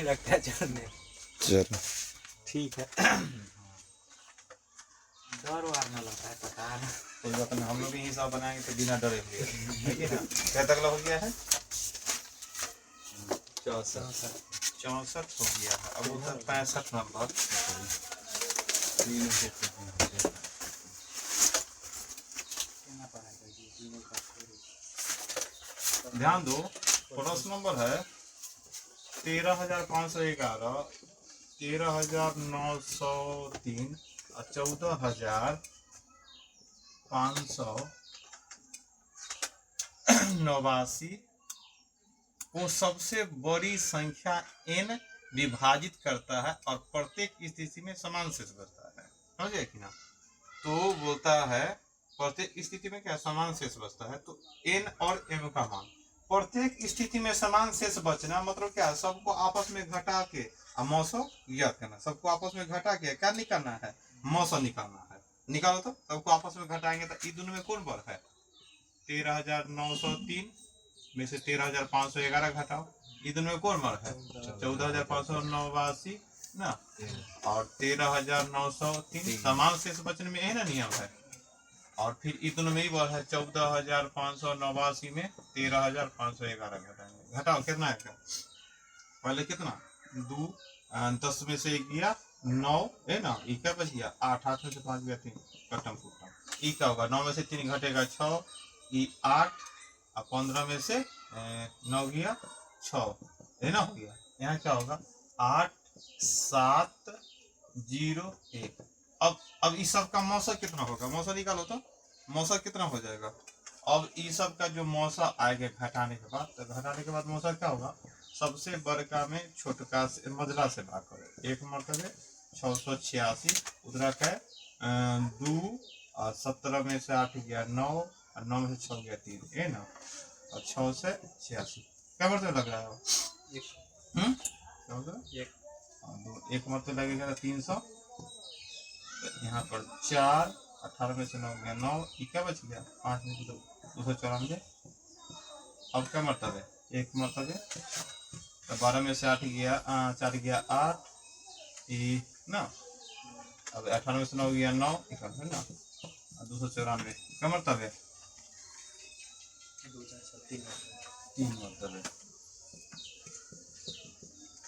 लगता है चढ़ने। चलो ठीक है। डर वार न लगता है, पता है ना। कोई बात नहीं, हम लोग भी हिसाब बनाएंगे तो बिना डरे हुए है कि ना। क्या तक हो गया है? 64 हो गया है। अब उधर 65 नंबर। ध्यान दो, प्रश्न नंबर है 13,511, 13,903 और 14,589 को सबसे बड़ी संख्या n विभाजित करता है और प्रत्येक स्थिति में समान शेष बचता है। समझे कि ना? तो बोलता है प्रत्येक स्थिति में क्या समान शेष बचता है, तो n और m का मान प्रत्येक स्थिति में समान शेष बचना मतलब क्या, सबको आपस में घटा के मौसो ज्ञात करना। सबको आपस में घटा के क्या निकालना है, मौसो निकालना है। निकालो तो सबको आपस में घटाएंगे तो दोनों में कौन बढ़ है, 13,903 में से 13,511 घटाओ, दोनों में कौन बढ़ है, 14,589 ना, और 13,903 समान शेष बचने में यही ना नियम है। और फिर इतने में ही बढ़ है 14,589 में 13,511 घटाएंगे। घटाओ कितना है, पहले कितना 2 10 में से 1 गया 9 है ना, ये क्या बच गया 8, 8 में से 5 गया 3, कटम कुटम ये क्या होगा, 9 में से 3 घटेगा 6, ये 8 और 15 में से 9 गया 6 है ना, हो गया। यहाँ क्या होगा 8 7 0 1। अब इस सब का मौसम कितना होगा, मौसम निकालो तो मौसम कितना हो जाएगा। अब इस सब का जो मौसम आएगा घटाने के बाद, तो घटाने के बाद मौसम क्या होगा, सबसे बड़का में छोटका से मजला से भाग करो। एक मरतबे 686 उधरा का 2 और 17 में से 8 गया 9 और 9 में से 6 गया 3 है ना, और 6 से 86 क्या मरतबे लग रहा है एक मरतबे लगेगा 300, यहाँ पर 4 18 में से 9 गया 9, क्या बच गया 5 में से 294। अब क्या मरतबे एक मरतबे, तो 12 में से 8 गया 4 गया 8 ना, अब 18 में से 9 गया 9 है ना, 294 क्या मरतबे 3 मरतबे।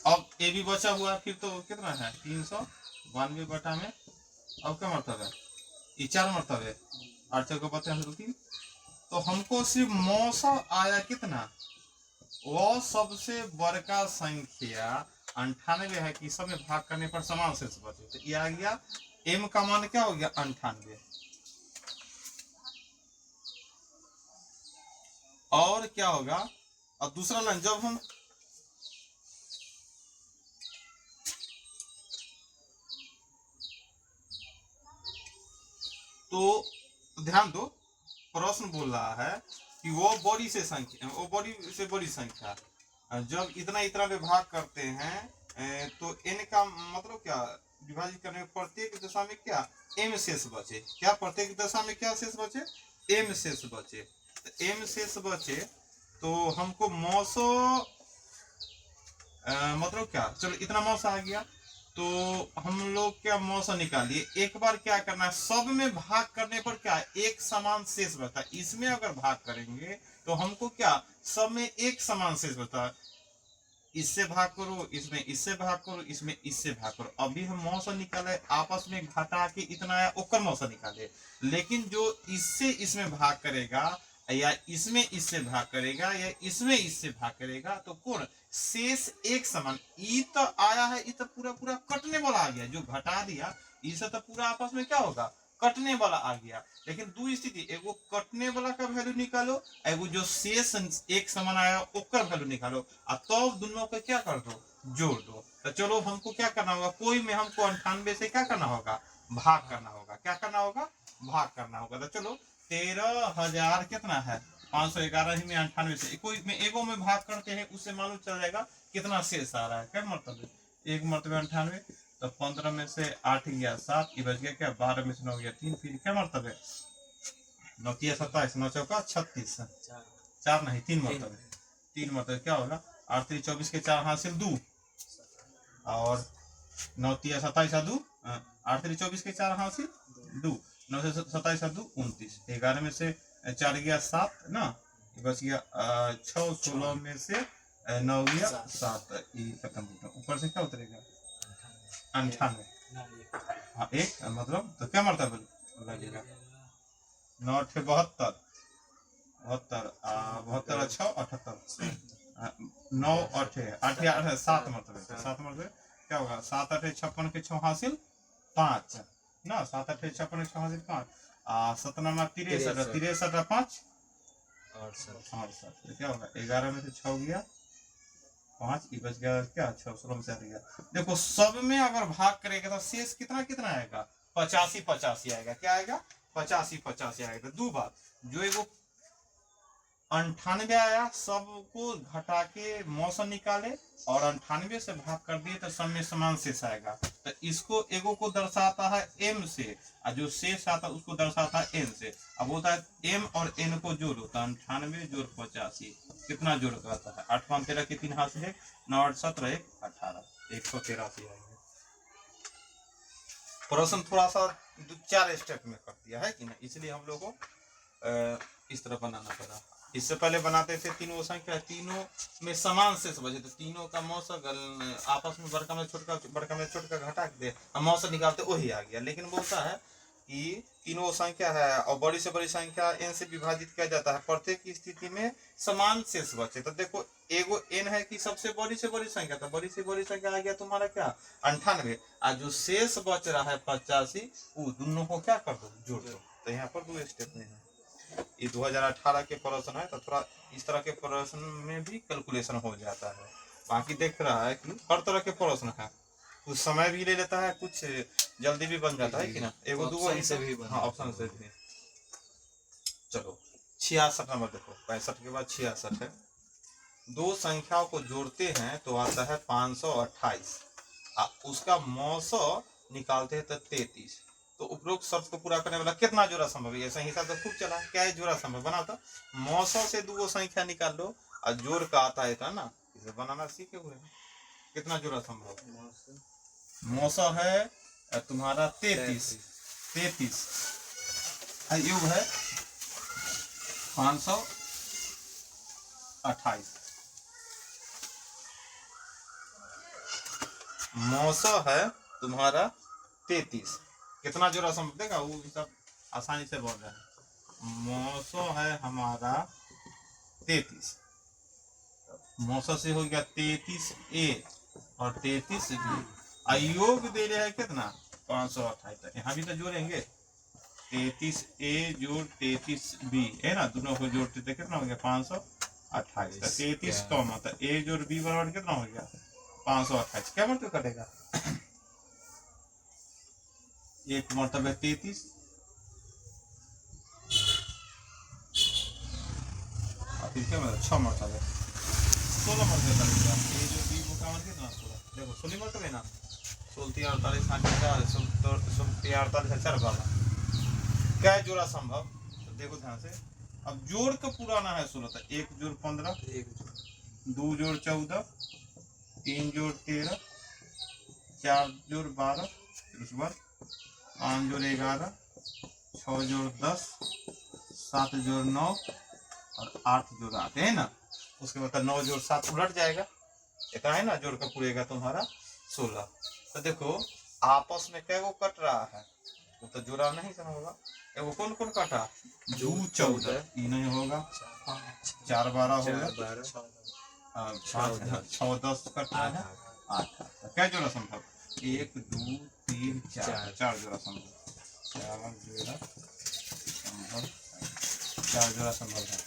अब ये भी बचा हुआ फिर तो कितना है 392 बटा में, अब क्या मरतबे ये 4 मरतबे 8 4 को 3, तो हमको सिर्फ मौसम आया कितना, वो सबसे बड़का संख्या 98 है कि सब में भाग करने पर समान शेष बचे, तो ये आ गया m का मान क्या हो गया 98। और क्या होगा, अब दूसरा लाइन जब हम तो ध्यान दो, प्रश्न बोल रहा है कि वो बड़ी से संख्या, वो बड़ी से बड़ी संख्या जब इतना इतना में भाग करते हैं तो n का मतलब क्या, विभाजित करने में प्रत्येक दशा में क्या m शेष बचे, क्या प्रत्येक दशा में क्या शेष बचे, m शेष बचे। तो m शेष बचे तो हमको मौसो मतलब क्या, चलो इतना मौसम आ गया तो हम लोग क्या मौसम निकालिए, एक बार क्या करना है सब में भाग करने पर क्या एक समान शेष बचता है। इसमें अगर भाग करेंगे तो हमको क्या सब में एक समान शेष बचता है, इससे भाग करो इसमें, इससे भाग करो इसमें, इससे भाग करो। अभी हम मौसम निकाले आपस में घटा के इतना आया ओकर मौसम निकाले, लेकिन जो इससे इसमें भाग करेगा या इसमें इससे भाग करेगा या इसमें इससे भाग करेगा तो कौन शेष एक समान, ई तो आया है, ई तो पूरा पूरा कटने वाला आ गया, जो घटा दिया इससे तो पूरा आपस में क्या होगा कटने वाला आ गया। लेकिन दो स्थिति, एगो कटने वाला का वैल्यू निकालो, एगो जो शेष एक समान आया ओकर वैल्यू निकालो, और तो दोनों को क्या कर दो जोड़ दो। तो चलो हमको क्या करना होगा, कोई में हमको 98 से क्या करना होगा भाग करना होगा, क्या करना होगा भाग करना होगा। तो चलो 13,000 कितना है 511 ही में 98 से कोई में एगो में भाग करते हैं, उससे मालूम चल जाएगा कितना शेष आ रहा है। क्या मतलब एक मरतबे 98, तो 15 में से 8 गया 7, ये बच गया क्या 12 में से 9 गया 3, फिर क्या मरतबे 9 किया 27, 9 चौका 36, 4 नहीं 3 मरतबे, 3 मरतबे क्या होगा 8 3 24 के 4 हासिल 2 और 9 तिया 27 आ 2 8 3 24 के 4 हासिल 2 9 से 27 आ 2 29 11 में से 4 गया 7 ना बस गया 6 16 में से 9 गया 7 ये खत्म हो गया। ऊपर से क्या उतरेगा 98 हाँ एक मतलब तो क्या मरता लगेगा 9 8 72 72 72 6 78 9 8 8 7 मरतबे 7 मरतबे क्या होगा 7 8 56 के 6 हासिल 5 ना 7 8 56 के 6 हासिल 5 17 63 63 5 68 क्या होगा 11 में से 6 गया 5 ये बच गया क्या 6 16 में से गया। देखो सब में अगर भाग करेगा तो शेष कितना कितना आएगा 85 85 आएगा। क्या आएगा 85 85 आएगा। दो बात जो एगो 98 आया सबको घटा के मौसम निकाले और 98 से भाग कर दिए तो सब में समान शेष आएगा। तो इसको एगो को दर्शाता है m से और जो शेष आता है उसको दर्शाता है n से। अब होता है m और n को जोड़ो तो 98 जोड़ 85 कितना जोड़ करता है 8 5 13 के 3 हाथ से 9 8 17 1 18 183 आएंगे। प्रश्न थोड़ा सा 4 स्टेप में कर दिया है कि ना इसलिए हम लोग को इस तरह बनाना पड़ा। इससे पहले बनाते थे तीनों संख्या तीनों में समान शेष बचे तो तीनों का मौसम आपस में बड़का में छोटका घटा दे मौसम निकालते वही आ गया। लेकिन बोलता है कि तीनों संख्या है और बड़ी से बड़ी संख्या n से विभाजित किया जाता है प्रत्येक स्थिति में समान शेष बचे। तो देखो एगो n है कि सबसे बड़ी से बड़ी संख्या तो बड़ी से बड़ी संख्या आ गया तुम्हारा क्या 98 और जो शेष बच रहा है 85 वो दोनों को क्या कर दो जोड़ दो। तो यहाँ पर 2 स्टेप में है। ये 2018 के प्रश्न है तो थोड़ा इस तरह के प्रश्न में भी कैलकुलेशन हो जाता है। बाकी देख रहा है कि हर तरह के प्रश्न है कुछ समय भी ले लेता है कुछ जल्दी भी बन जाता है कि ना एगो दो से भी हाँ ऑप्शन से भी। चलो 66 नंबर देखो 65 के बाद 66 है। दो संख्याओं को जोड़ते हैं तो आता है 528 उसका मौसो निकालते हैं तो 33। तो उपरोक्त शर्त को पूरा करने वाला कितना जोड़ा संभव है। ऐसा हिसाब तो खूब चला क्या है जोड़ा संभव बना था मौसो से दो संख्या निकाल लो और जोड़ का आता है था ना इसे बनाना सीखे हुए कितना जोड़ा संभव मौसो है तुम्हारा 33 योग है 528 मौसो है तुम्हारा 33 कितना जोड़ा संभव देगा वो सब आसानी से बोल रहे हैं। मौसो है हमारा 33 मौसो से हो गया 33a और 33b योग दे रहे हैं कितना 528 यहाँ भी तो जोड़ेंगे 33a जोड़ 33b है ना दोनों को जोड़ते थे कितना हो गया 528 33 कम होता a जोड़ b बराबर कितना हो गया 528 क्या मतलब कटेगा एक मरतबे 33 और फिर क्या मतलब 6 मरतबे 16 मरतबे कटेगा a जो b मुकावन कितना 16 देखो 16 मरतबे ना 16 48 48 4 वाला क्या जोड़ा संभव तो देखो ध्यान से अब जोड़ का पुराना है 16 तो 1 जोड़ 15 2 जोड़ 14 3 जोड़ 13 4 जोड़ 12 फिर उसके बाद 5 जोड़ 11 6 जोड़ 10 7 जोड़ 9 और 8 जोड़ 8 है ना उसके बाद 9 जोड़ 7 उलट जाएगा इतना है ना जोड़ का पूरेगा तुम्हारा 16। तो देखो आपस में क्या वो कट रहा है वो तो जोड़ा नहीं करना होगा वो कौन कौन काटा 2 14 ये नहीं होगा 4 12 होगा 5 6 10 कट रहा है 8 क्या जोड़ा संभव 1 2 3 4 जोड़ा संभव 4 जोड़ा संभव है।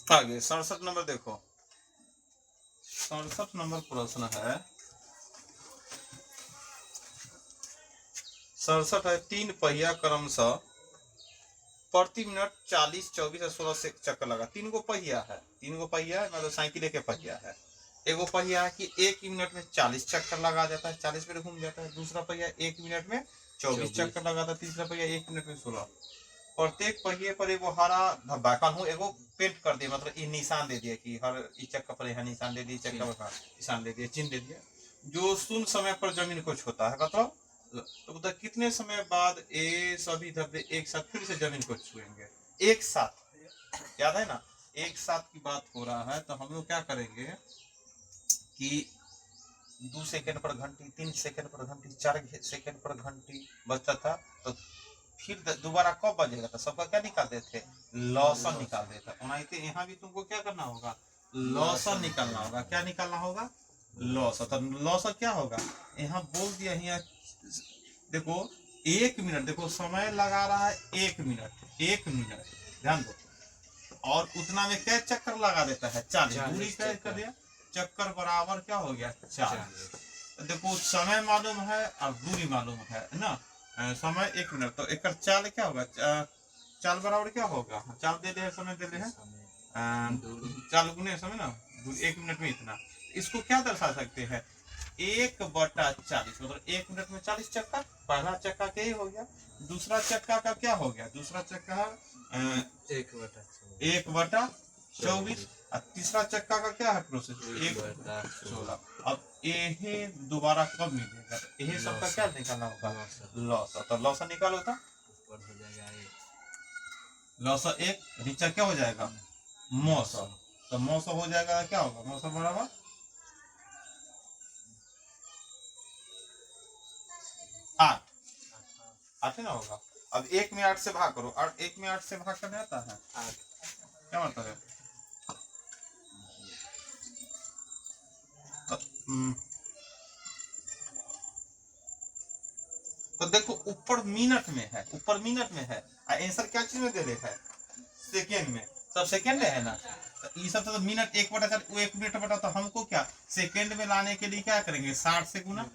आगे 67 नंबर देखो, 67 नंबर प्रश्न है, 67 है, 3 पहिया क्रमशः प्रति मिनट 40, 24 और 16 से चक्कर लगा। 3 गो पहिया है, 3 गो पहिया है, मतलब साइकिल के पहिया है। एगो पहिया है कि 1 मिनट में 40 चक्कर लगा जाता है, 40 मिनट घूम जाता है। दूसरा पहिया 1 मिनट में 24 चक्कर लगाता है। तीसरा पहिया 1 मिनट में 16। प्रत्येक पहिए पर एगो हरा धब्बा कानू एगो पेंट कर दिया, मतलब ये निशान दे दिया कि हर इस चक्का पर यहाँ निशान दे दिया, चक्का पर निशान दे दिया, चिन्ह दे दिया, जो शून्य समय पर जमीन को छूता है। मतलब तो बता कितने समय बाद ये सभी धब्बे एक साथ फिर से जमीन को छुएंगे? एक साथ, याद है ना, एक साथ की बात हो रहा है। तो हम लोग क्या करेंगे कि 2 सेकंड पर घंटी, 3 सेकंड पर घंटी, 4 सेकंड पर घंटी बचता था, तो फिर दोबारा कब बजेगा? तो सबका क्या निकालते थे? लॉसन निकालते थे। उन्हें यहाँ भी तुमको क्या करना होगा? लॉसन निकालना होगा। क्या निकालना होगा? लॉसन। तो लॉसन क्या होगा? यहाँ बोल दिया, यहाँ देखो 1 मिनट, देखो समय लगा रहा है 1 मिनट, 1 मिनट ध्यान दो, और उतना में क्या चक्कर लगा देता है? 40। दूरी क्या कर दिया? चक्कर बराबर क्या हो गया? 40। देखो समय मालूम है और दूरी मालूम है ना, समय 1 मिनट, तो एक चाल क्या होगा? चाल बराबर क्या होगा? चाल दे दे, समय दे दे है, चाल गुने समय ना, 1 मिनट में इतना। इसको क्या दर्शा सकते हैं? 1/40, मतलब 1 मिनट में 40 चक्कर। पहला चक्का क्या ही हो गया। दूसरा चक्का का क्या हो गया? दूसरा चक्का 1/24। और तीसरा चक्का का क्या है प्रोसेस? 1/16। अब ये दोबारा कब मिलेगा? ये सबका क्या निकालना होगा? लॉस। तो लॉस निकालो, था लॉस 1 नीचे क्या हो जाएगा? मौसम। तो मौसम हो जाएगा, क्या होगा? मौसम बराबर 8 ना होगा। अब 1 में 8 से भाग करो, और 1 में 8 से भाग करने आता है 8। क्या मतलब है? तो देखो ऊपर मिनट में है, ऊपर मिनट में है, और आंसर क्या चीज में दे रखा है? सेकेंड में। सब सेकेंड में है ना, तो ये सब तो मिनट 1/4, 1 मिनट बटा, तो हमको क्या सेकेंड में लाने के लिए क्या करेंगे? 60 से गुना,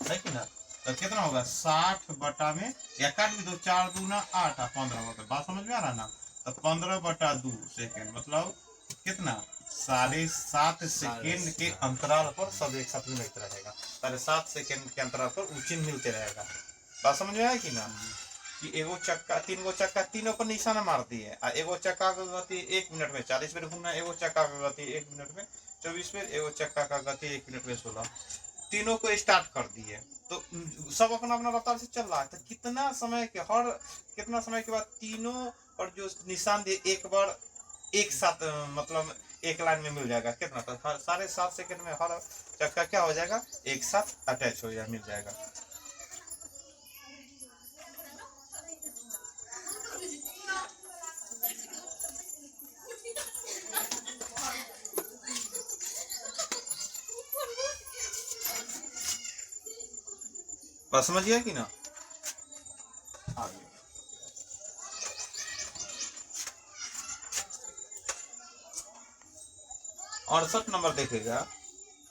है कि ना। तो कितना होगा? 60 बटा में, या काट भी दो, 4 दूना 8 और 15 होगा। बात समझ में आ रहा ना? तो 15/2 सेकेंड, मतलब कितना? 7.5 सेकेंड के अंतराल पर सब एक साथ मिलते रहेगा। 7.5 सेकेंड के अंतराल पर चिन्ह मिलते रहेगा। बात समझ में आया कि ना, कि एगो चक्का, 3 गो चक्का, तीनों पर निशाना मार दिए। एगो चक्का का गति 1 मिनट में 40 मिनट घूमना, एगो चक्का का गति 1 मिनट में 24 मिनट, एगो चक्का का गति 1 मिनट में 16। तीनों को स्टार्ट कर दिए, तो सब अपना अपना रफ्तार से चल रहा है। तो कितना समय के कितना समय के बाद तीनों पर जो निशान दिए एक बार एक साथ, मतलब एक लाइन में मिल जाएगा। कितना? तो 7.5 सेकेंड में हर चक्का क्या हो जाएगा? एक साथ अटैच हो जाएगा, मिल जाएगा। बात समझ गया कि ना? आगे 68 नंबर देखेगा।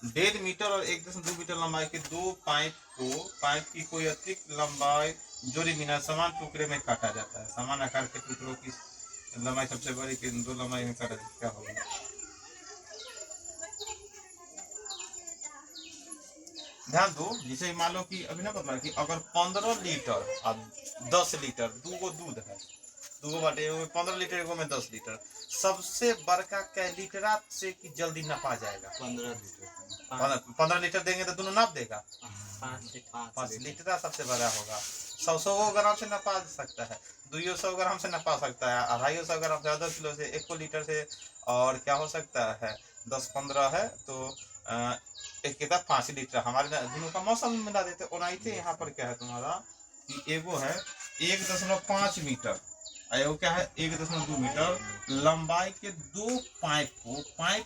1.5 मीटर और 1.2 मीटर लंबाई के 2 पाइप की कोई अतिरिक्त लंबाई जोड़ी बिना समान टुकड़े में काटा जाता है। समान आकार के टुकड़ों की लंबाई सबसे बड़ी के 2 लंबाई में काटा क्या होगा? ध्यान दो, जिसे मान लो कि अभी ना बता कि अगर 15 लीटर और 10 लीटर, 2 गो दूध है, 2 गो बाटे, 15 लीटर, एगो में 10 लीटर, सबसे बड़का क्या लीटरा से कि जल्दी नपा जाएगा? 15 लीटर। 15 लीटर देंगे तो दोनों नाप देगा। 5 लीटर सबसे बड़ा होगा। 100 ग्राम से नपा सकता है, 200 ग्राम से नपा सकता है, 250 ग्राम से, आधा किलो से, 1 लीटर से, और क्या हो सकता है 10-15 है तो एक कितना 5 लीटर। हमारे दोनों का मौसम मिला देते। और यहाँ पर क्या है तुम्हारा कि एगो है 1.5 मीटर, एगो क्या है 1.2 मीटर लंबाई के 2 पाइप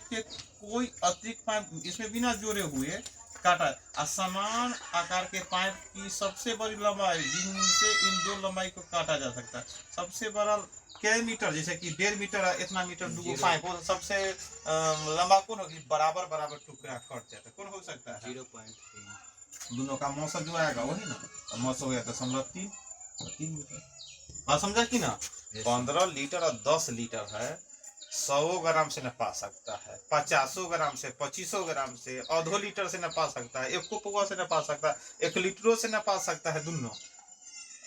के कोई अतिरिक्त पाइप इसमें बिना जोड़े हुए काटा। समान आकार के पाइप की सबसे बड़ी लंबाई जिनसे इन 2 लंबाई को काटा जा सकता है। सबसे बड़ा क्या मीटर, जैसे कि 1.5 मीटर है, इतना मीटर दूगो पाइप हो, सबसे लंबा कौन होगी, बराबर बराबर टुकड़ा कट जाता है, कौन हो सकता है 0.3। दोनों का मौसा जो आएगा वही ना, तो मौसा हो गया 0.3 मीटर। बात समझा कि ना। 15 लीटर और 10 लीटर है, 100 ग्राम से नपा सकता है, 50 ग्राम से, 25 ग्राम से, आधो लीटर से नपा सकता है, 1 पौवा से नपा सकता है, 1 लीटरों से नपा सकता है दोनों।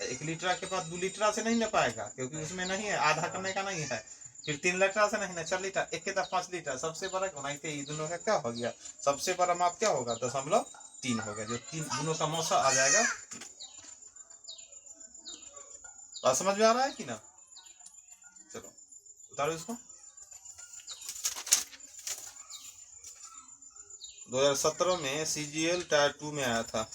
1 लीटर के बाद 2 लीटर से नहीं नपाएगा, क्योंकि उसमें नहीं है, आधा करने का नहीं है। फिर 3 लीटर से नहीं ना, 4 लीटर, एक के 5 लीटर, सबसे बड़ा होना चाहिए। दोनों का क्या हो गया, सबसे बड़ा माप क्या होगा 0.3 हो गया, जो 3 दोनों का मौसा आ जाएगा। बात समझ में आ रहा है कि ना। चलो उतारो इसको। 2017 में CGL टायर 2 में आया था।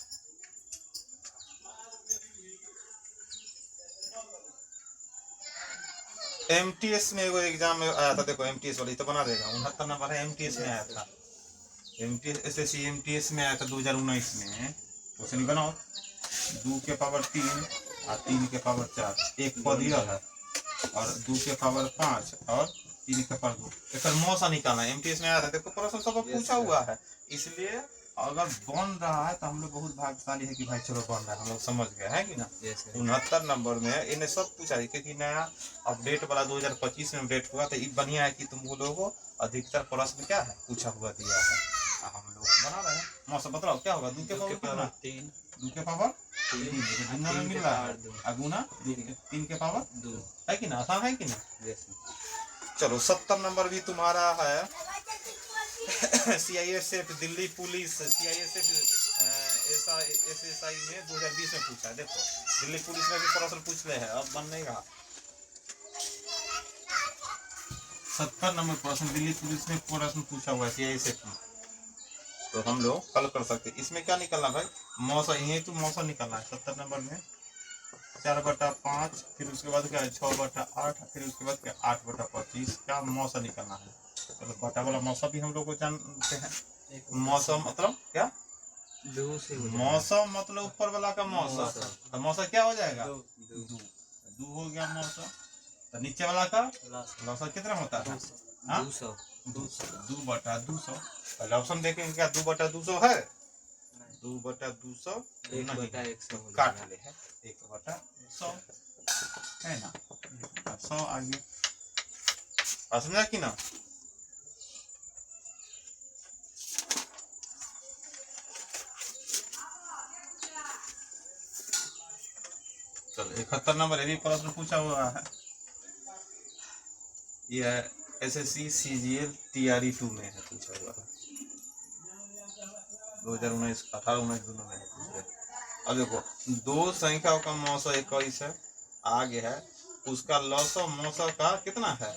MTS में एगो एग्जाम में आया था, देखो MTS वाली तो बना देगा, 69 नंबर है, MTS में आया था। MTS SSC MTS में आया था 2019 में। क्वेश्चन बनाओ, 2 के पावर 3 और 3 के पावर 4, एक पद यह है, और 2 के पावर 5 और 3 के पावर 2, एक मौसा निकालना है। MTS में आया था, देखो प्रश्न सब पूछा हुआ है, इसलिए अगर बन रहा है तो हम लोग बहुत भाग्यशाली है कि भाई चलो बन रहा है, हम लोग समझ गए हैं कि ना। 69 नंबर में इन्हें सब पूछा है, क्योंकि नया अपडेट वाला 2025 में अपडेट हुआ, तो ये बढ़िया है कि तुम लोगों को अधिकतर प्रश्न क्या है पूछा हुआ दिया है, हम लोग बना रहे हैं। मौसम बताओ क्या होगा, 2 के पावर 3, 2 के पावर 3 दोनों में मिल रहा है, अगुना 3 के पावर 2 है कि ना, आसान है कि ना। चलो 70 नंबर भी तुम्हारा है। CISF Delhi police, CISF SSI में 2020 में पूछा है, देखो दिल्ली पुलिस में भी प्रश्न पूछ ले है, अब बनेगा 70 नंबर प्रश्न दिल्ली पुलिस में प्रश्न पूछा हुआ है CISF में, तो हम लोग कल कर सकते हैं। इसमें क्या निकलना भाई, मौसा, यही तो मौसा निकलना है 70 नंबर में। 4/5, फिर उसके बाद क्या है 6/8, फिर उसके बाद क्या 8/25, क्या मौसा निकलना है। चलो बटा वाला मौसम भी हम लोग को जानते हैं। मौसम मतलब क्या, मौसम मतलब ऊपर वाला का मौसम, तो मौसम क्या हो जाएगा 2 हो गया मौसम, तो नीचे वाला का मौसम कितना होता है 2/200। पहले ऑप्शन देखेंगे क्या 2/200 है, 2/200 काट ले है 1/100 है ना, 100 आगे समझा कि ना। चलो 71 नंबर ये भी प्रश्न पूछा हुआ है, यह SSC CGL TRE 2 में है, पूछा हुआ है 2019 18-19 दोनों में है। अब देखो 2 संख्याओं का मौसा 21 है, आगे है उसका लौसा मौसा का कितना है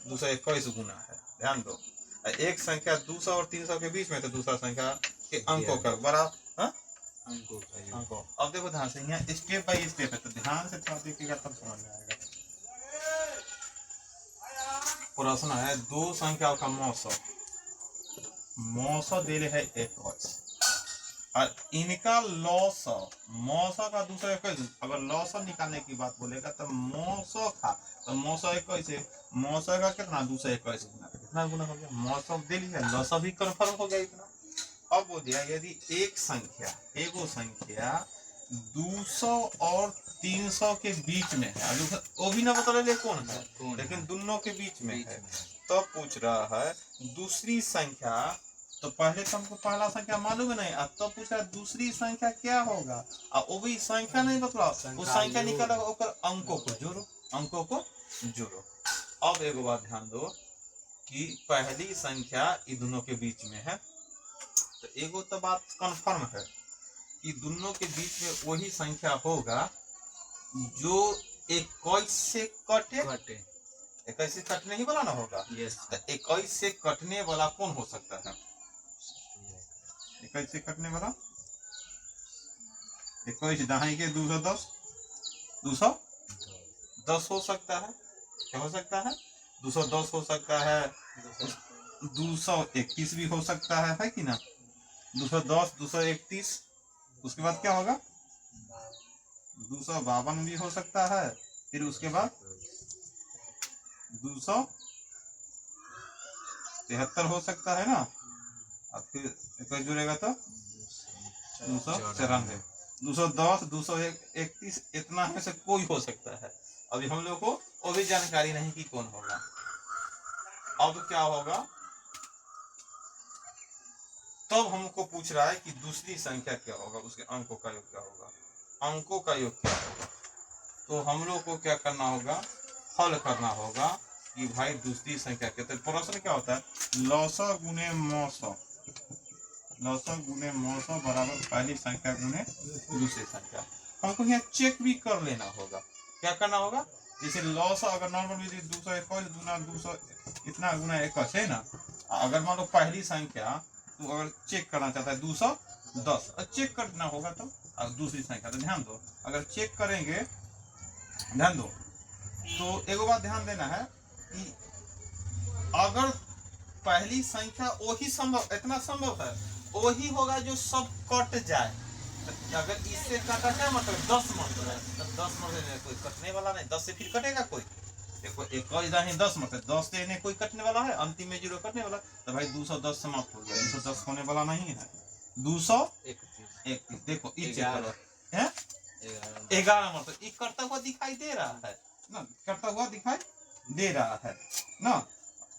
221 गुना है, ध्यान दो। एक संख्या 200 और 300 के बीच में, तो दूसरा संख्या के अंकों का बड़ा अंकों। अब देखो ध्यान से, यहाँ स्टेप बाय स्टेप है, तो ध्यान से थोड़ा देखिएगा तब समझ में आएगा। प्रश्न है 2 संख्याओं का मौसा दे रहे है 21 और इनका लौसा मौसा का 221, अगर लौसा निकालने की बात बोलेगा तो मौसा का, तो मौसा 21 है, मौसा का कितना 221 गुना, कितना गुना हो गया, मौसा दे लिया, लौसा भी कंफर्म हो गया इतना। अब हो गया यदि एक संख्या 200 और 300 के बीच में है, वो भी ना बता रहे कौन है, लेकिन दोनों के बीच में है, तो पूछ रहा है दूसरी संख्या, तो पहले तो हमको पहला संख्या मालूम है नहीं, अब तो पूछ रहा है दूसरी संख्या क्या होगा, और वो भी संख्या नहीं बतला, वो संख्या निकाला और अंकों को जोड़ो। अब एक बात ध्यान दो कि पहली संख्या इन दोनों के बीच में है, तो एगो तो बात कंफर्म है कि दोनों के बीच में वही संख्या होगा जो 21 से कटे, 21 से कटने ही वाला ना होगा। तो 21 से कटने वाला कौन हो सकता है, 21 से कटने वाला 21 दहाई के 210 हो सकता है, क्या हो सकता है 210 हो सकता है, 231 भी हो सकता है कि ना, 210 231, उसके बाद क्या होगा 252 भी हो सकता है, फिर उसके बाद 273 हो सकता है ना, और फिर 21 जुड़ेगा तो 294, 210, 231, इतना में से कोई हो सकता है। अभी हम लोग को वो भी जानकारी नहीं कि कौन होगा। अब क्या होगा, तब हमको पूछ रहा है कि दूसरी संख्या क्या होगा, उसके अंकों का योग क्या होगा, अंकों का योग क्या होगा। तो हम लोग को क्या करना होगा, हल करना होगा कि भाई दूसरी संख्या क्या। तो प्रश्न क्या होता है, लौसा गुने मौसा, लौसा गुने मौसा बराबर पहली संख्या गुने दूसरी संख्या। हमको यहाँ चेक भी कर लेना होगा। क्या करना होगा, जैसे लौसा अगर नॉर्मल 221 गुना 200 इतना गुना 21 है ना, अगर मान लो पहली संख्या तो अगर चेक करना चाहता है 210, चेक करना होगा तो दूसरी संख्या। तो ध्यान दो, अगर चेक करेंगे, ध्यान दो, तो एक बात ध्यान देना है कि अगर पहली संख्या वही संभव, इतना संभव है वही होगा जो सब कट जाए। अगर इससे काटा क्या मतलब 10 मतलब है, तो 10 मतलब में कोई कटने वाला नहीं, 10 से फिर कटेगा कोई। देखो 21 10 मतलब 10 से इन्हें कोई कटने वाला है, अंतिम में 0 कटने वाला, तो भाई 210 समाप्त हो गया, 210 होने वाला नहीं है। 231 देखो इस चेक करो है 11 मतलब ये करता हुआ दिखाई दे रहा है ना, करता हुआ दिखाई दे रहा है ना,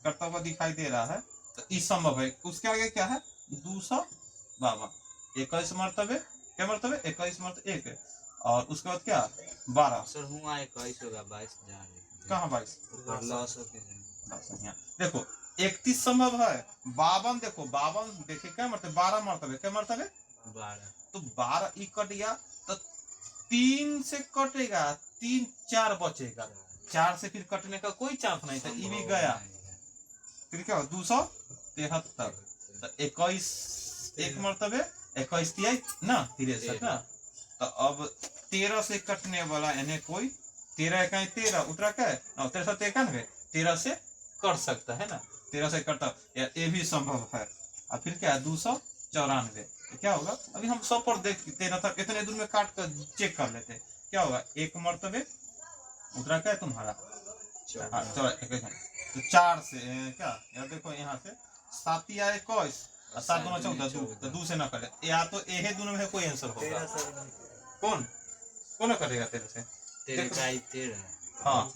करता हुआ दिखाई दे रहा है, तो इस संभव है। उसके आगे क्या है 252, 21 मरतबे, क्या मरतबे 21 मरतबे 1 है, और उसके बाद क्या 12 सर हुआ 21 होगा 22 जान कहाँ 22 लॉस होके देखो 31 संभव है, 52 देखो 52 देखिए क्या मरतबे 12 मरतबे, क्या मरतबे 12, तो 12 ई कट गया तो 3 से कटेगा, 3 4 बचेगा, 4 से फिर कटने का कोई चांस नहीं था, ई भी गया, फिर क्या 273, तो 21 एक मरतबे 21 तिहाई ना 63 ना, तो अब 13 से कटने वाला यानी कोई 13 इकाई 13 उतरा क्या है 93 13 से कट सकता है ना, 13 से कटता ये भी संभव है। और फिर क्या है 294, तो क्या होगा, अभी हम 100 पर देख 13 तक इतने दूर में काट कर चेक कर लेते हैं, क्या होगा एक मरतबे उतरा क्या है तुम्हारा तो 4 से क्या यार देखो यहाँ से 7 या 21 और 7 दूना 14, तो 2 से ना कटे, या तो यही दोनों में कोई आंसर होगा, कौन कौन कटेगा 13 से 13 हाँ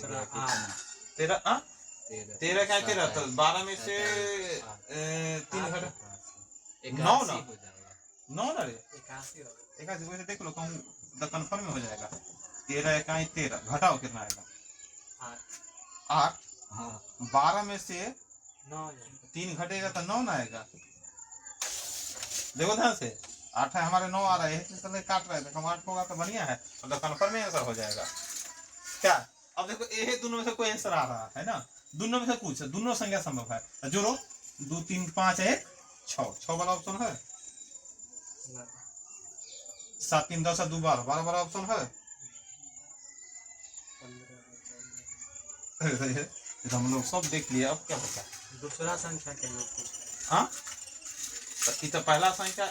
13 13 क्या 13 तो 12 में से 3 घटा 9 ना 9 ना रे 81 वैसे देख लो कहूँ कंफर्म में हो जाएगा, 13 इकाई 13 घटाओ कितना आएगा 8, 12 में से 3 घटेगा तो 9 ना आएगा, देखो ध्यान से 8 है हमारे 9 आ रहा है, इसलिए काट रहे थे, 8 होगा तो बढ़िया है, मतलब कंफर्म में आंसर हो जाएगा क्या। अब देखो ये दोनों में से कोई आंसर आ रहा है ना, दोनों में से कुछ दोनों संख्या संभव है, जोड़ो 2 3 5 1 6 वाला ऑप्शन है, 7 3 10 2 12 वाला ऑप्शन है, तो हम लोग सब देख लिया, अब क्या बचा दूसरा संख्या के लोग हाँ तो ये तो पहला संख्या,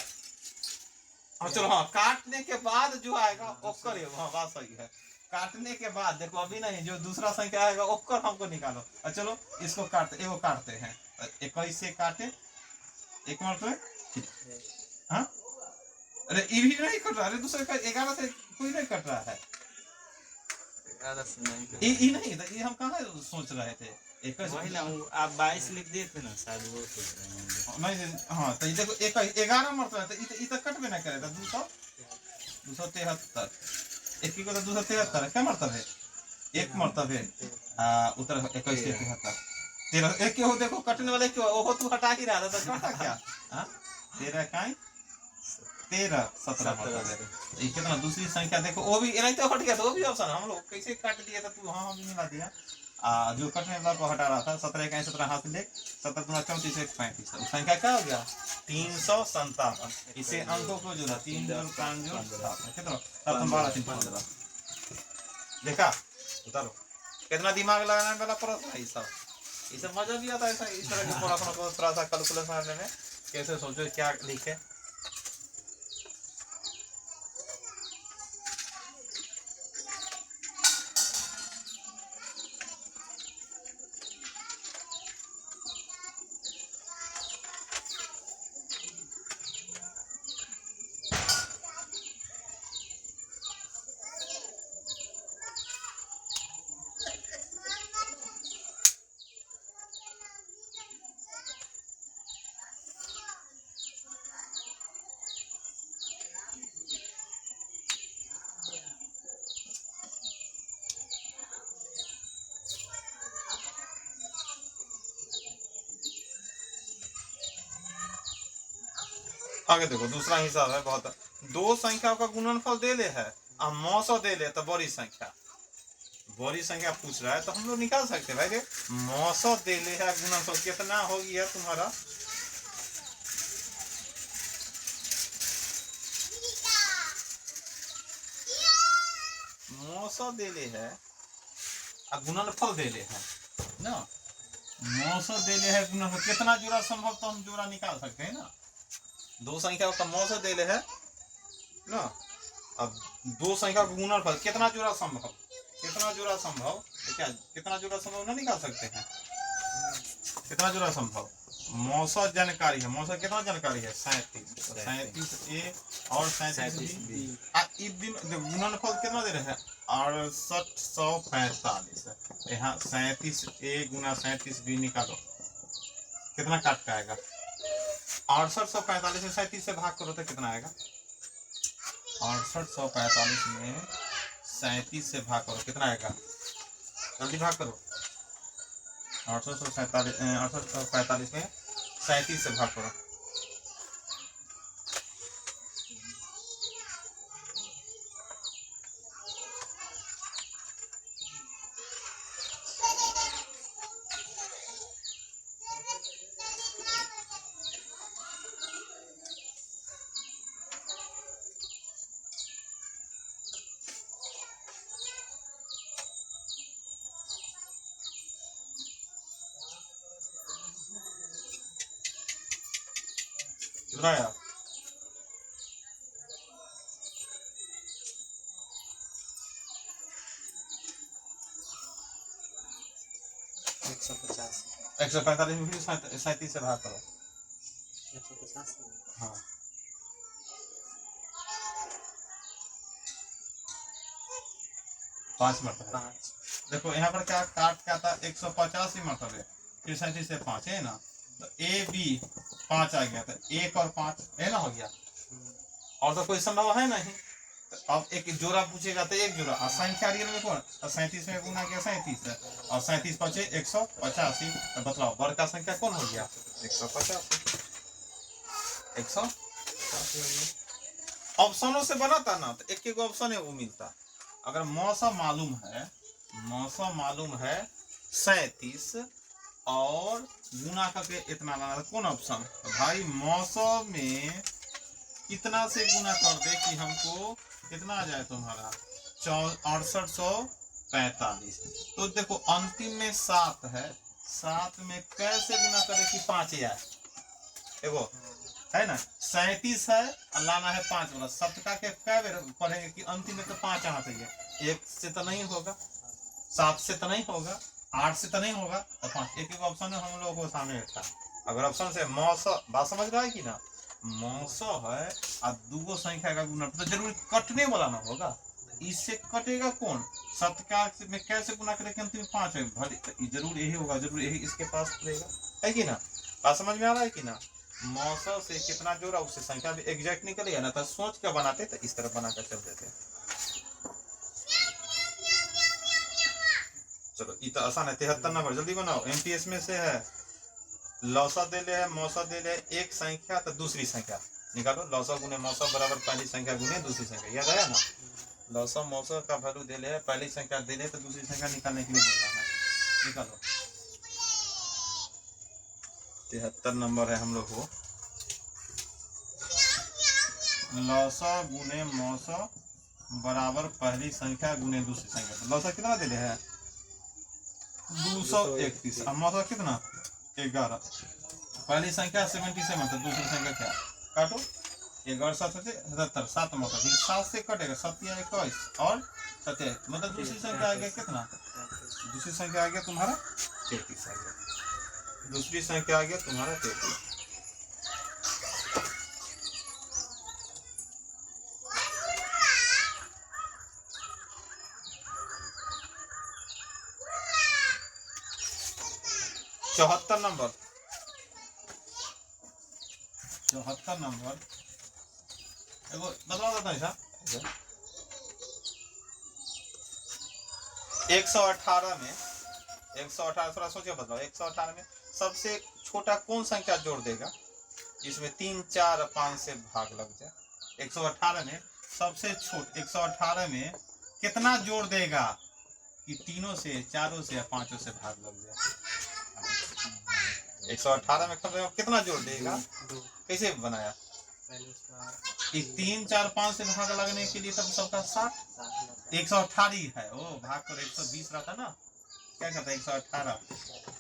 हाँ चलो हाँ काटने के बाद जो आएगा ओकर हाँ बात सही है, काटने के बाद देखो अभी नहीं, जो दूसरा संख्या आएगा ओकर हमको निकालो, और चलो इसको काटते एगो काटते हैं, 21 से काटे एक मरतबे हाँ, अरे ये भी नहीं कट रहा, अरे दूसरे का 11 से कोई नहीं कट रहा है, 11 से नहीं ये नहीं था, ये हम कहाँ सोच रहे थे 21 वही ना आप 22 लिख दिए थे ना शायद वो सोच रहे हैं नहीं हाँ तो देखो 11 मरतबा तो ये तो कट भी नहीं करेगा 273 एक की को तो 273 है, क्या मरतबा है एक मरतबा है उतर 21 से 73 13 एक हो देखो कटने वाले क्यों वो तू हटा ही रहा था, तो कटा क्या हां 13 इकाई 13 17 मरतबा है, ये कितना दूसरी संख्या देखो वो भी नहीं तो हट गया, तो वो भी ऑप्शन हम लोग कैसे काट दिया था, तू हां भी मिला दिया, जो कटने वाला को हटा रहा था 17 इकाई 17 हाथ ले 17 दूना 34 1 35, संख्या क्या हो गया 357, इसे अंकों को जोड़ा 3 जोड़ 5 जोड़ 7 कितना 7 12 3 15 देखा, उतारो कितना दिमाग लगाने वाला प्रश्न है ये सब मजा भी आता है इस तरह के प्रश्नों को थोड़ा सा कैलकुलेशन करने में, कैसे सोचो क्या लिखे। आगे देखो दूसरा हिसाब है बहुत। दो संख्या का गुणनफल दे ले है और मौसा दे ले तो बड़ी संख्या पूछ रहा है, तो हम लोग निकाल सकते हैं भाई रे। मौसा दे ले है गुणनफल कितना हो गया तुम्हारा, मौसा दे ले है और गुणनफल दे ले है ना। मौसा दे ले है गुणनफल कितना जोड़ा संभव, तो हम जोड़ा निकाल सकते हैं ना। दो संख्या का मौसा दे ले है ना, अब दो संख्या का गुणनफल कितना जोड़ा संभव, तो क्या कितना जोड़ा संभव ना निकाल सकते हैं। कितना जोड़ा संभव, मौसा जानकारी है, मौसा कितना जानकारी है 37 ए और 37 बी। गुणनफल कितना दे रहे हैं 6845 है। यहाँ 37 ए गुना 37 बी निकालो, कितना काट का आएगा 6845 में 37 से भाग करो तो कितना आएगा, 6845 में 37 से भाग करो कितना आएगा, जल्दी भाग करो। 6845 में 37 से भाग करो, कितना आया 145 में फिर 37 से भाग करो 150। हाँ 5 मरतबे। देखो यहाँ पर क्या काट क्या था 185 मरतबे, फिर 37 से 5 है ना, तो ए बी 5 आ गया, तो 1 और 5 है ना हो गया, और तो कोई संभव है नहीं। तो अब एक जोड़ा पूछेगा तो एक जोड़ा, और संख्या रियल में कौन, 37 में गुना किया 37 है, और 37 5 185, तो बतलाओ वर्ग का संख्या कौन हो गया 185। ऑप्शनों से बनाता ना तो एक एक ऑप्शन है वो मिलता। अगर मौसम मालूम है 37 और गुना करके इतना लाना, तो कौन ऑप्शन, तो भाई मौसम में कितना से गुना कर दे कि हमको कितना आ जाए तुम्हारा 6845। तो देखो अंतिम में 7 है, 7 में कैसे गुना करे कि 5 आए, देखो है ना 37 है और लाना है 5 वाला, सप्ताह के कै बेर पढ़ेंगे कि अंतिम में तो 5 आना चाहिए, 1 से तो नहीं होगा, 7 से तो नहीं होगा, 8 से तो नहीं होगा, तो 5 एक एक ऑप्शन है हम लोगों को सामने रखा। अगर ऑप्शन से मौसम बात समझ रहा है कि ना, मौसम है और दूगो संख्या का गुना तो जरूर कटने वाला ना होगा, इससे कटेगा कौन, सप्ताह में कैसे गुना करेंगे अंतिम 5 है, जरूर यही होगा, जरूर यही इसके पास रहेगा, है कि ना। बात समझ में आ रहा है कि ना। मौसम से कितना जोड़ा उससे संख्या भी एग्जैक्ट निकलेगा ना, तो सोच कर बनाते तो इस तरह बनाकर चल देते। चलो ये तो आसान है, 73 नंबर जल्दी बनाओ, एमपीएस में से है। लौसा दे ले है, मौसा दे ले, एक संख्या तो दूसरी संख्या निकालो, लौसा गुने मौसा बराबर पहली संख्या गुने दूसरी संख्या, याद आया ना। लौसा मौसा का वैल्यू दे ले है, पहली संख्या दे ले तो दूसरी संख्या निकालने के लिए बोल रहा है, निकालो। 73 नंबर है हम लोग को। लौसा गुने मौसा बराबर पहली संख्या गुने दूसरी संख्या, तो लौसा कितना दे ले है 231 और मौसा कितना 11, पहली संख्या 77 तो दूसरी संख्या क्या, काटो 11 7 77 7 मौसा, फिर 7 से कटेगा 7 या 21 और 7 मतलब दूसरी संख्या आ गया कितना, दूसरी संख्या आ गया तुम्हारा 33 आ गया, दूसरी संख्या आ गया तुम्हारा 33। चौहत्तर नंबर देखो बदला देता है 118 में 118 थोड़ा सोचिए, बदलाओ 118 में सबसे छोटा कौन संख्या जोड़ देगा, इसमें 3, 4, 5 से भाग लग जाए। 118 में सबसे छोट 118 में कितना जोड़ देगा कि तीनों से, चारों से या पांचों से भाग लग जाए। 118 में कितना जोड़ देगा, कैसे बनाया, 3, 4, 5 से भाग लगने के लिए तब सबका 60, 118 है वो भाग कर 120 रहा था ना, क्या कहता है 118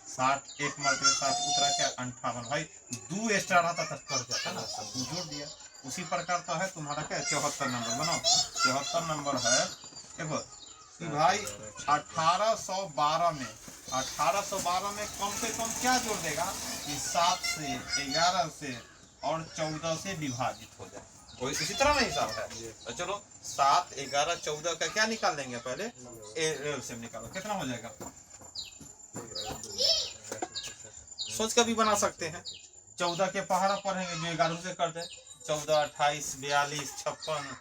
60 एक मरते 60 उतरा क्या 58 भाई 2 एक्स्ट्रा रहता तब कर जाता ना, सब जोड़ दिया। उसी प्रकार तो है तुम्हारा क्या 74 नंबर बनाओ। 74 नंबर है देखो कि भाई 1812 में कम से कम क्या जोड़ देगा कि 7 से 11 से और 14 से विभाजित हो जाए। कोई इसी तरह में हिसाब है। तो चलो 7, 11, 14 का क्या निकाल लेंगे पहले, एलसीएम निकालो कितना हो जाएगा, सोच कर भी बना सकते हैं। 14 के पहाड़ा पढ़ेंगे जो 11 से कर दे, 14, 28, 42, 56,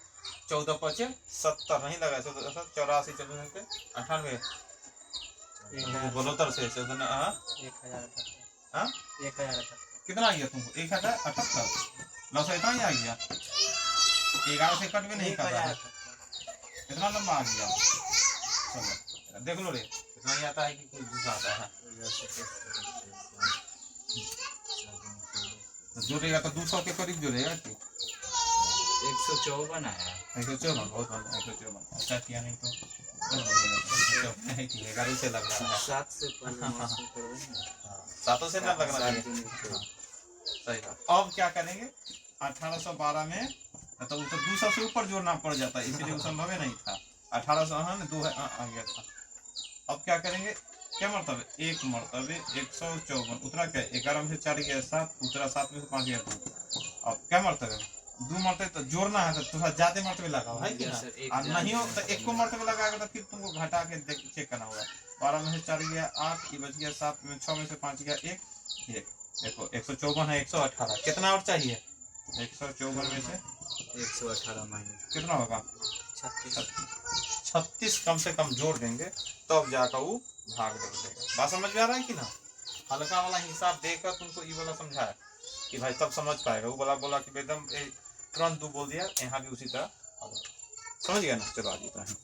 14 पचे 70 नहीं लगा, 84, 98 बोलो तर से 14 कितना आ गया तुमको, 1078 9 से इतना ही आ गया, 11 से कट भी नहीं कर रहा है, इतना लंबा आ गया। चलो देख लो रे इतना ही आता है कि कुछ दूसरा आता है, तो जोड़ेगा तो 200 के करीब जोड़ेगा कि 154 आया, 154 बहुत बढ़िया, 154 अच्छा किया नहीं तो 11 से लग रहा है, 7 से 7 से ना लगना चाहिए, सही बात। अब क्या करेंगे 1812 में तो 200 से ऊपर जोड़ना पड़ जाता है, इसलिए वो संभव नहीं था। 1800 2 आ गया था। अब क्या करेंगे, क्या मरतबे, एक मरतबे 154 उतरा क्या 11 में से 4 गया 7 उतरा, 7 में से 5 गया 2। अब क्या मरतबे 2 मरतबे तो जोड़ना है तो थोड़ा ज्यादा मरतबे लगाओ है कि ना, नहीं हो तो एक को मरतबे लगाएगा तो फिर तुमको घटा के चेक करना होगा। 12 में से 4 गया 8, ये बच गया 7 में 6 में से 5 गया 1 देखो 154 है 118 कितना और चाहिए, 154 में से 118 माइनस कितना होगा 36 कम से कम जोड़ देंगे तब तो जाकर वो भाग देगा। बात समझ में आ रहा है कि ना, हल्का वाला हिसाब देकर तुमको ये वाला समझाया कि भाई तब समझ पाएगा। वो बोला कि एकदम तुरंत 2 बोल दिया, यहाँ भी उसी तरह समझ गया ना। चलो आज इतना ही।